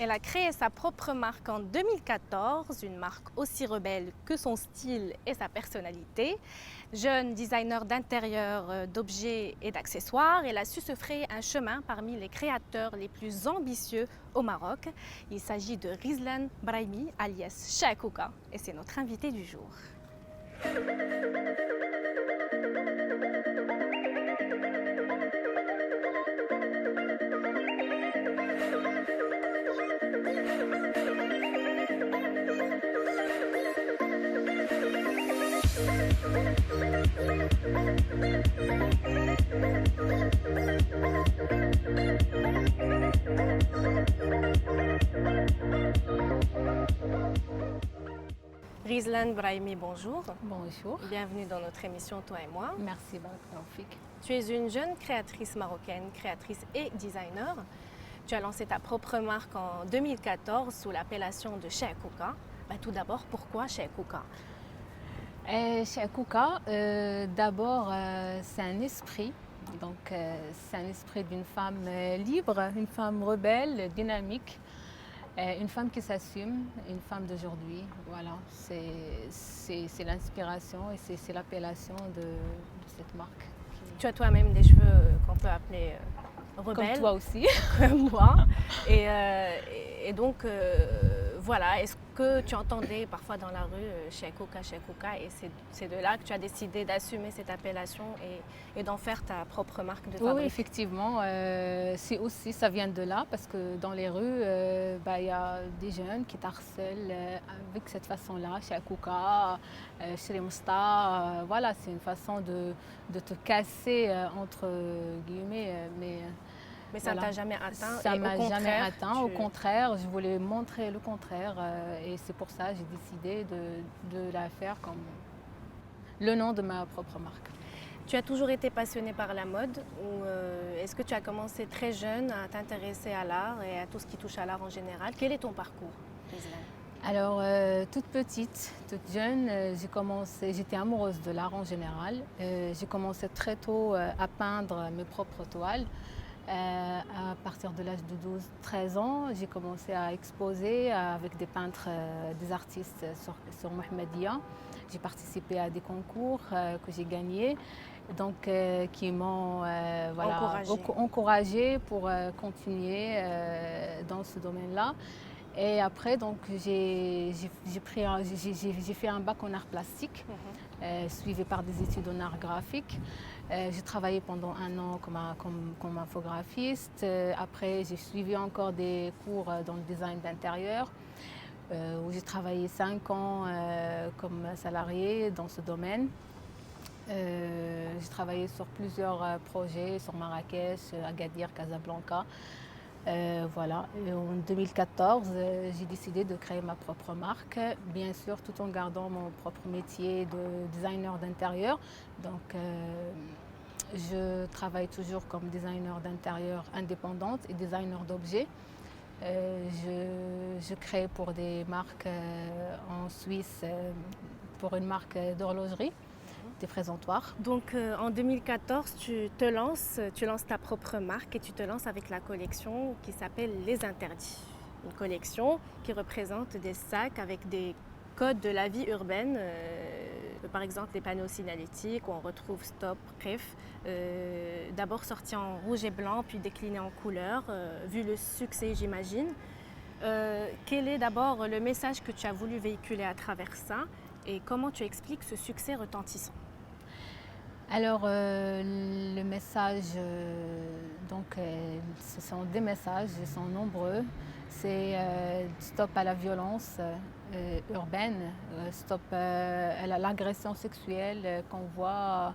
Elle a créé sa propre marque en 2014, une marque aussi rebelle que son style et sa personnalité. Jeune designer d'intérieur, d'objets et d'accessoires, elle a su se frayer un chemin parmi les créateurs les plus ambitieux au Maroc. Il s'agit de Rizlan Brahimi, alias Chakouka, et c'est notre invitée du jour. Rizlan Brahimi, bonjour. Bonjour. Bienvenue dans notre émission Toi et moi. Merci Rafik. Tu es une jeune créatrice marocaine, créatrice et designer. Tu as lancé ta propre marque en 2014 sous l'appellation de Chakouka. Tout d'abord, pourquoi Chakouka? Chakouka, d'abord, c'est un esprit. Donc, c'est un esprit d'une femme libre, une femme rebelle, dynamique. Une femme qui s'assume, une femme d'aujourd'hui, voilà, c'est l'inspiration et c'est l'appellation de cette marque. Tu as toi-même des cheveux qu'on peut appeler rebelles. Comme toi aussi. Comme moi. Et donc, voilà, est-ce que tu entendais parfois dans la rue Chakouka, Chakouka, et c'est de là que tu as décidé d'assumer cette appellation et d'en faire ta propre marque de fabrique? Oui, effectivement, c'est aussi, ça vient de là, parce que dans les rues, y a des jeunes qui t'harcèlent avec cette façon-là, Chakouka, chez les Mousta, voilà, c'est une façon de te casser entre guillemets, mais ça ne voilà. t'a jamais atteint? Ça ne m'a jamais atteint, au contraire, je voulais montrer le contraire et c'est pour ça que j'ai décidé de la faire comme le nom de ma propre marque. Tu as toujours été passionnée par la mode ou est-ce que tu as commencé très jeune à t'intéresser à l'art et à tout ce qui touche à l'art en général? Quel est ton parcours, Rizlan? Alors, toute petite, toute jeune, j'étais amoureuse de l'art en général. J'ai commencé très tôt à peindre mes propres toiles. À partir de l'âge de 12-13 ans, j'ai commencé à exposer avec des peintres, des artistes sur Mohammedia. J'ai participé à des concours que j'ai gagnés, donc qui m'ont encouragée pour continuer dans ce domaine-là. Et après, donc, j'ai fait un bac en art plastique, suivi par des études en art graphique. J'ai travaillé pendant 1 an comme infographiste. Après, j'ai suivi encore des cours dans le design d'intérieur, où j'ai travaillé 5 ans comme salariée dans ce domaine. J'ai travaillé sur plusieurs projets, sur Marrakech, Agadir, Casablanca. Voilà. Et en 2014, j'ai décidé de créer ma propre marque, bien sûr tout en gardant mon propre métier de designer d'intérieur. Donc, je travaille toujours comme designer d'intérieur indépendante et designer d'objets. Je crée pour des marques en Suisse, pour une marque d'horlogerie, des présentoirs. Donc en 2014, tu lances ta propre marque et tu te lances avec la collection qui s'appelle Les Interdits. Une collection qui représente des sacs avec des codes de la vie urbaine, par exemple les panneaux signalétiques où on retrouve Stop, Bref, d'abord sorti en rouge et blanc puis décliné en couleurs, vu le succès j'imagine. Quel est d'abord le message que tu as voulu véhiculer à travers ça et comment tu expliques ce succès retentissant? Alors, le message, ce sont des messages, ils sont nombreux. C'est stop à la violence urbaine, stop à l'agression sexuelle qu'on voit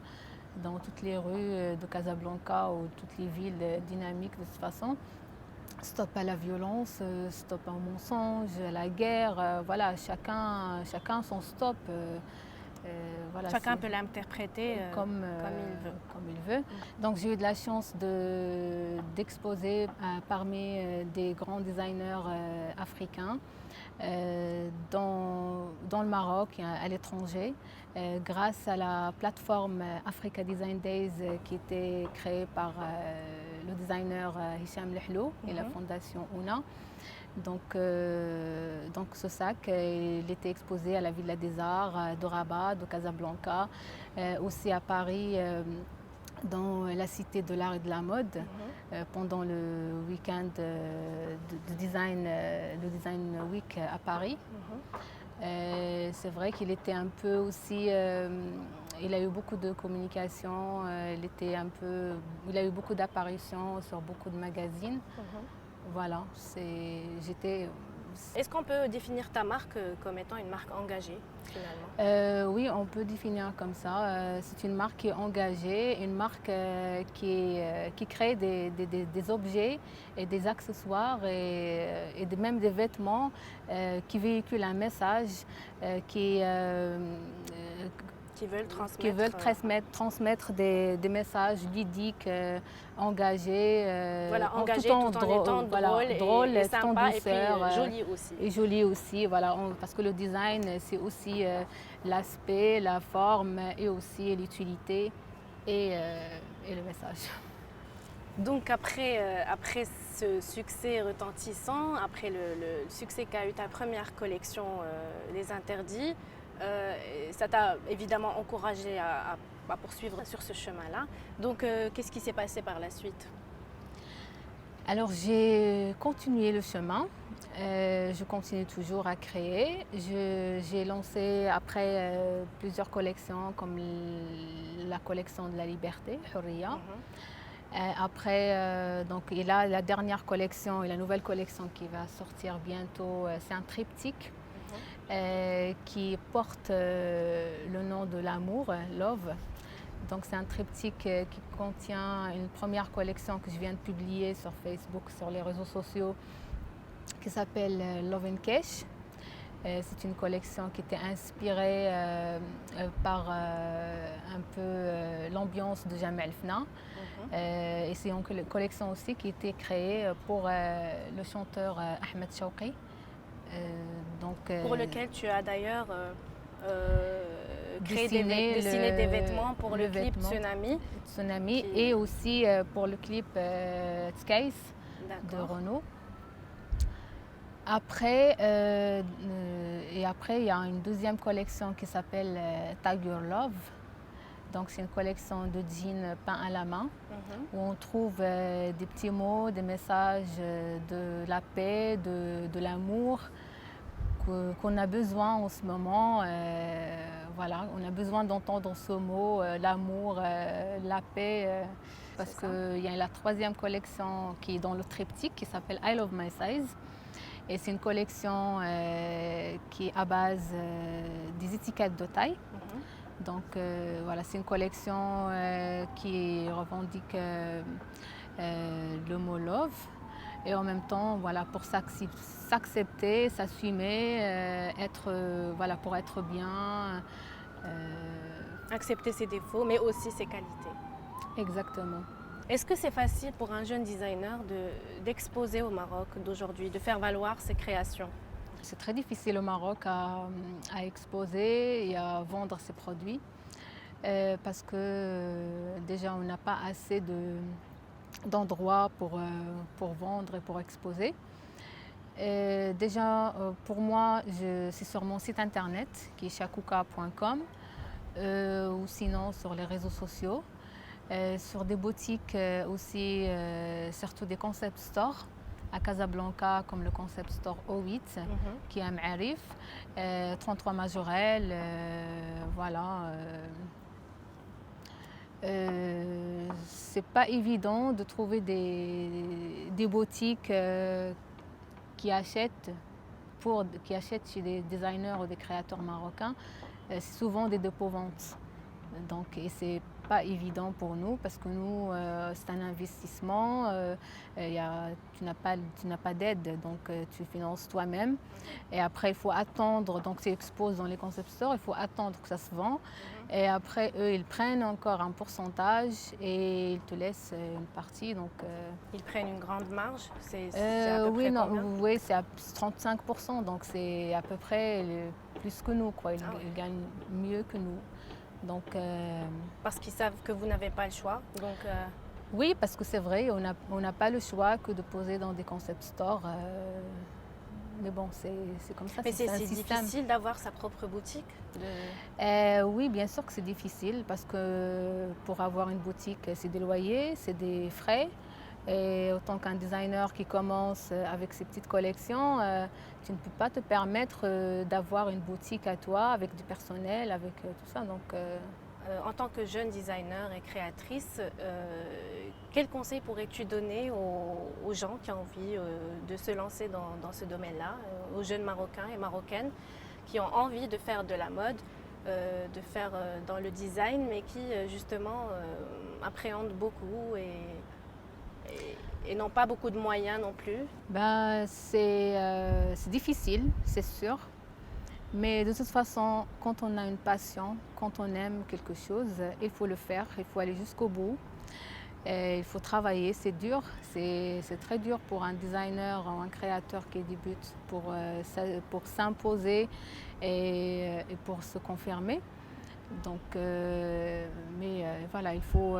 dans toutes les rues de Casablanca ou toutes les villes dynamiques de toute façon. Stop à la violence, stop au mensonge, à la guerre, voilà, chacun son stop. Voilà, chacun peut l'interpréter comme il veut. Donc j'ai eu de la chance d'exposer parmi des grands designers africains dans le Maroc et à l'étranger, grâce à la plateforme Africa Design Days qui était créée par le designer Hicham Lehlou et la fondation Ouna. Donc ce sac, il était exposé à la Villa des Arts de Rabat, de Casablanca, aussi à Paris, dans la Cité de l'Art et de la Mode, pendant le week-end de design, le Design Week à Paris. C'est vrai qu'il était un peu aussi, il a eu beaucoup de communication, il a eu beaucoup d'apparitions sur beaucoup de magazines. Voilà, Est-ce qu'on peut définir ta marque comme étant une marque engagée, finalement? Oui, on peut définir comme ça. C'est une marque qui est engagée, une marque qui crée des objets et des accessoires et même des vêtements qui véhiculent un message qui veulent transmettre des messages ludiques, engagés, engagés tout en étant drôle et sympa, tout en douceur, et puis joli aussi. Et joli aussi, voilà, parce que le design, c'est aussi l'aspect, la forme et aussi l'utilité et le message. Donc après ce succès retentissant, après le succès qu'a eu ta première collection, Les Interdits, ça t'a évidemment encouragé à poursuivre sur ce chemin-là. Donc, qu'est-ce qui s'est passé par la suite? Alors, j'ai continué le chemin. Je continue toujours à créer. J'ai lancé après plusieurs collections comme la collection de la liberté, Hurriya. Après, donc, il a la dernière collection et la nouvelle collection qui va sortir bientôt. C'est un triptyque. Qui porte le nom de l'amour, Love. Donc c'est un triptyque qui contient une première collection que je viens de publier sur Facebook, sur les réseaux sociaux, qui s'appelle Love and Cash. C'est une collection qui était inspirée par un peu l'ambiance de Jamel Fna. Et c'est une collection aussi qui a été créée pour le chanteur Ahmed Shawqi. Pour lequel tu as d'ailleurs dessiné des vêtements pour le clip Tsunami et aussi pour le clip Skies de Renault. Après, il y a une deuxième collection qui s'appelle Tiger Love. Donc c'est une collection de jeans peints à la main où on trouve des petits mots, des messages de la paix, de l'amour qu'on a besoin en ce moment. Voilà, on a besoin d'entendre ce mot, l'amour, la paix. Parce qu'il y a la troisième collection qui est dans le triptyque qui s'appelle I Love My Size. Et c'est une collection qui est à base des étiquettes de taille. Donc voilà, c'est une collection qui revendique le mot love et en même temps, voilà, pour s'accepter, s'assumer, pour être bien. Accepter ses défauts, mais aussi ses qualités. Exactement. Est-ce que c'est facile pour un jeune designer d'exposer au Maroc d'aujourd'hui, de faire valoir ses créations? C'est très difficile au Maroc à exposer et à vendre ses produits parce que déjà on n'a pas assez d'endroits pour vendre et pour exposer. Déjà pour moi, c'est sur mon site internet qui est shakouka.com ou sinon sur les réseaux sociaux, sur des boutiques aussi, surtout des concept stores à Casablanca, comme le concept store O8 qui est à M'arif, 33 Majorelle, voilà. C'est pas évident de trouver des boutiques qui achètent chez des designers ou des créateurs marocains. C'est souvent des dépôts-ventes. Donc, et c'est pas évident pour nous parce que nous, c'est un investissement. Tu n'as pas d'aide, donc tu finances toi-même. Et après, il faut attendre. Donc, tu exposes dans les concept stores, il faut attendre que ça se vend. Et après, eux, ils prennent encore un pourcentage et ils te laissent une partie. Donc, Ils prennent une grande marge? C'est à peu oui, près non, combien? oui, c'est à 35%. Donc, c'est à peu près plus que nous, quoi. Ah ouais. Ils gagnent mieux que nous. Donc, Parce qu'ils savent que vous n'avez pas le choix. Donc, oui, parce que c'est vrai, on n'a pas le choix que de poser dans des concept stores. Mais bon, c'est comme ça, mais c'est un c'est système. difficile d'avoir sa propre boutique. Oui, bien sûr que c'est difficile parce que pour avoir une boutique, c'est des loyers, c'est des frais. Et autant qu'un designer qui commence avec ses petites collections, tu ne peux pas te permettre d'avoir une boutique à toi avec du personnel, avec tout ça. Donc, En tant que jeune designer et créatrice, quel conseil pourrais-tu donner aux gens qui ont envie de se lancer dans ce domaine-là, aux jeunes Marocains et Marocaines qui ont envie de faire de la mode, de faire dans le design, mais qui justement appréhendent beaucoup et n'ont pas beaucoup de moyens non plus? c'est difficile, c'est sûr. Mais de toute façon, quand on a une passion, quand on aime quelque chose, il faut le faire, il faut aller jusqu'au bout. Et il faut travailler, c'est dur, c'est très dur pour un designer ou un créateur qui débute pour s'imposer et pour se confirmer. Donc, voilà, il faut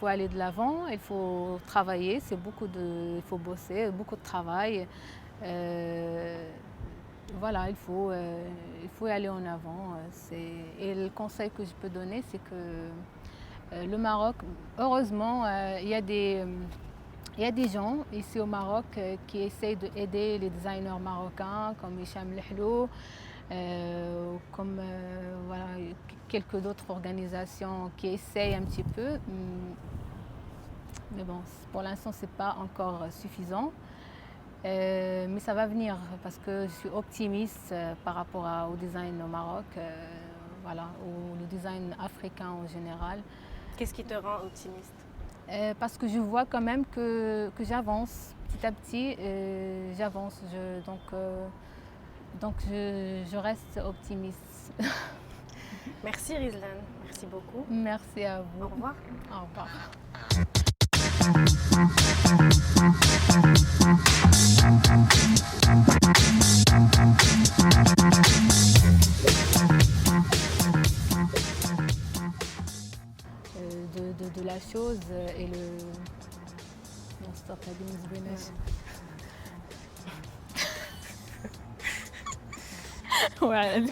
aller de l'avant, il faut travailler, il faut bosser, beaucoup de travail. Voilà, il faut aller en avant. Et le conseil que je peux donner, c'est que le Maroc, heureusement, il y a des gens ici au Maroc qui essayent d'aider les designers marocains comme Hicham Lehlou, comme voilà, quelques autres organisations qui essayent un petit peu. Mais bon, pour l'instant, ce n'est pas encore suffisant. Mais ça va venir parce que je suis optimiste par rapport au design au Maroc, voilà, ou le design africain en général. Qu'est-ce qui te rend optimiste? Parce que je vois quand même que j'avance petit à petit, j'avance, donc je reste optimiste. Merci Rizlan, merci beaucoup. Merci à vous. Au revoir. Au revoir. De la chose et le... Non, stop, la بالنسبة لي. Ouais, elle